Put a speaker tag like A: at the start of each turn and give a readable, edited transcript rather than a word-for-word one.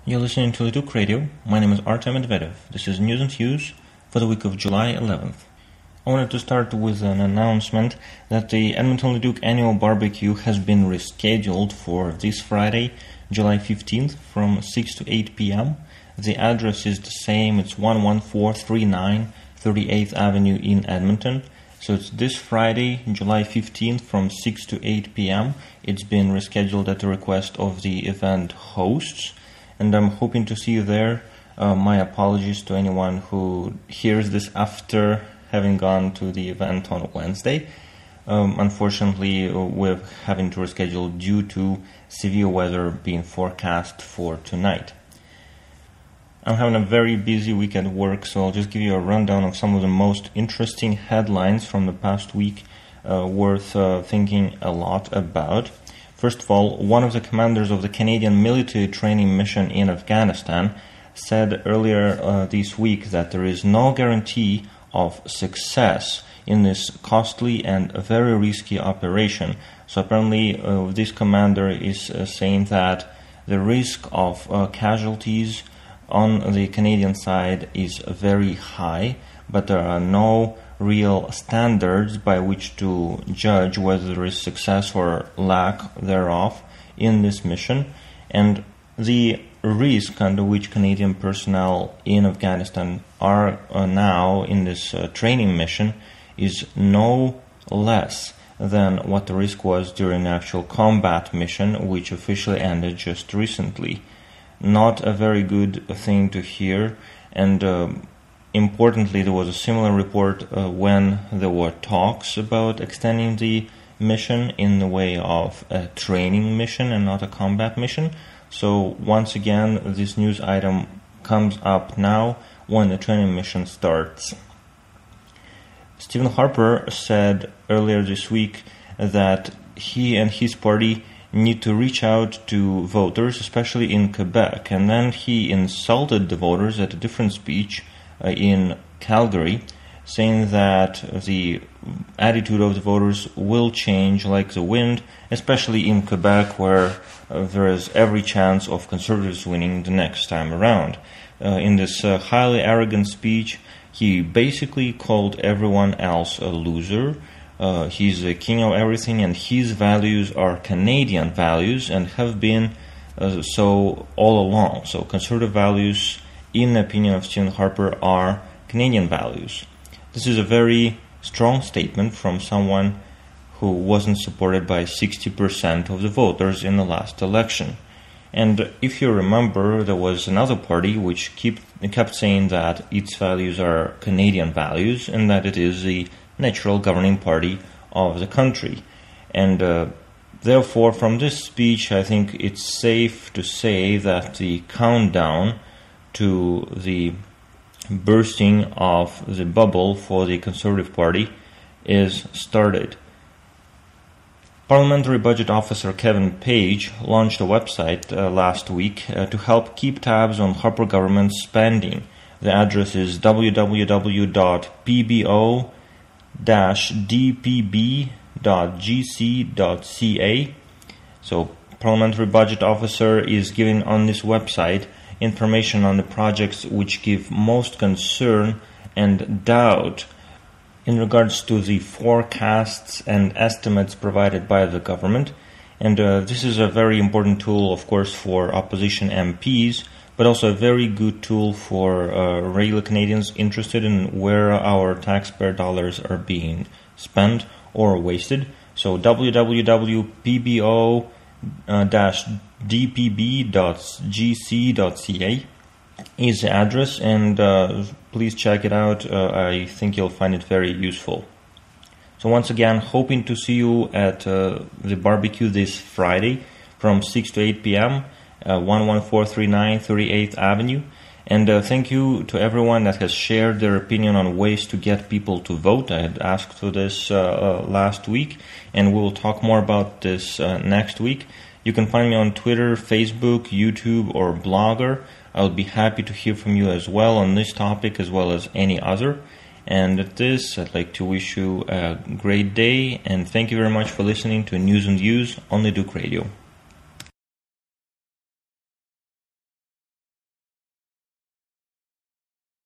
A: You're listening to Leduc Radio. My name is Artem Medvedev. This is News and Views for the week of July 11th. I wanted to start with an announcement that the Edmonton Leduc annual barbecue has been rescheduled for this Friday, July 15th from 6 to 8 p.m. The address is the same. It's 11439 38th Avenue in Edmonton. So it's this Friday, July 15th from 6 to 8 p.m. It's been rescheduled at the request of the event hosts, and I'm hoping to see you there. My apologies to anyone who hears this after having gone to the event on Wednesday. Unfortunately, we're having to reschedule due to severe weather being forecast for tonight. I'm having a very busy week at work, so I'll just give you a rundown of some of the most interesting headlines from the past week worth thinking a lot about. First of all, one of the commanders of the Canadian military training mission in Afghanistan said earlier this week that there is no guarantee of success in this costly and very risky operation. So apparently this commander is saying that the risk of casualties on the Canadian side is very high, but there are no real standards by which to judge whether there is success or lack thereof in this mission. And the risk under which Canadian personnel in Afghanistan are now in this training mission is no less than what the risk was during the actual combat mission, which officially ended just recently. Not a very good thing to hear, and importantly, there was a similar report when there were talks about extending the mission in the way of a training mission and not a combat mission. So once again, this news item comes up now when the training mission starts. Stephen Harper said earlier this week that he and his party need to reach out to voters, especially in Quebec, and then he insulted the voters at a different speech in Calgary, saying that the attitude of the voters will change like the wind, especially in Quebec, where there is every chance of Conservatives winning the next time around. In this highly arrogant speech, he basically called everyone else a loser. He's the king of everything, and his values are Canadian values and have been so all along. So Conservative values, in the opinion of Stephen Harper, are Canadian values. This is a very strong statement from someone who wasn't supported by 60% of the voters in the last election. And if you remember, there was another party which kept saying that its values are Canadian values and that it is the natural governing party of the country. And therefore, from this speech, I think it's safe to say that the countdown to the bursting of the bubble for the Conservative Party is started. Parliamentary Budget Officer Kevin Page launched a website last week to help keep tabs on Harper government's spending. The address is www.pbo-dpb.gc.ca. So, Parliamentary Budget Officer is giving on this website information on the projects which give most concern and doubt in regards to the forecasts and estimates provided by the government. And this is a very important tool, of course, for opposition MPs, but also a very good tool for regular Canadians interested in where our taxpayer dollars are being spent or wasted. So www.pbo-dpb.gc.ca is the address, and please check it out. I think you'll find it very useful. So once again, hoping to see you at the barbecue this Friday from 6 to 8 p.m. 11439 38th Avenue. And thank you to everyone that has shared their opinion on ways to get people to vote. I had asked for this last week, and we'll talk more about this next week. You can find me on Twitter, Facebook, YouTube, or Blogger. I'll be happy to hear from you as well on this topic as well as any other. And at this, I'd like to wish you a great day, and thank you very much for listening to News and Views on Leduc Radio.